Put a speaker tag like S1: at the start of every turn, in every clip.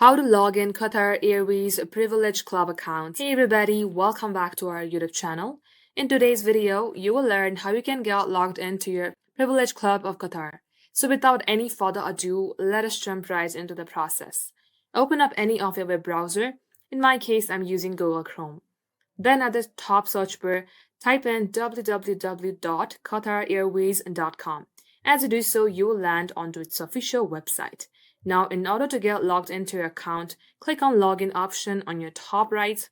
S1: How to log in Qatar Airways Privilege Club account. Hey everybody, welcome back to our YouTube channel. In today's video, you will learn how you can get logged into your Privilege Club of Qatar. So without any further ado, let us jump right into the process. Open up any of your web browser. In my case, I'm using Google Chrome. Then at the top search bar, type in www.qatarairways.com. As you do so, you will land onto its official website. Now, in order to get logged into your account, click on Login option on your top right.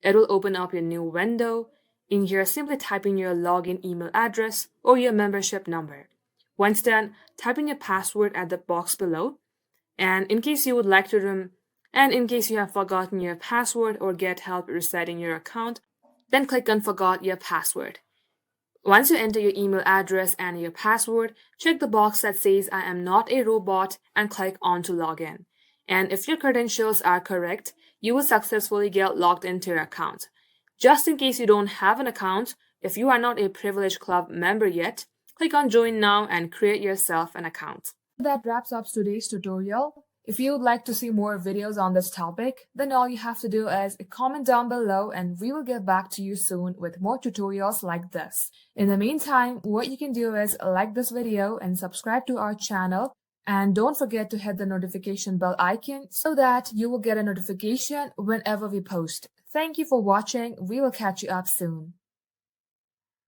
S1: It will open up your new window. In here, simply type in your login email address or your membership number. Once done, type in your password at the box below. And in case you have forgotten your password or get help resetting your account, then click on Forgot Your Password. Once you enter your email address and your password, check the box that says I am not a robot and click on to log in. And if your credentials are correct, you will successfully get logged into your account. Just in case you don't have an account, if you are not a Privilege Club member yet, click on Join Now and create yourself an account. That wraps up today's tutorial. If you would like to see more videos on this topic, then all you have to do is comment down below and we will get back to you soon with more tutorials like this. In the meantime, what you can do is like this video and subscribe to our channel, and don't forget to hit the notification bell icon so that you will get a notification whenever we post. Thank you for watching. We will catch you up soon.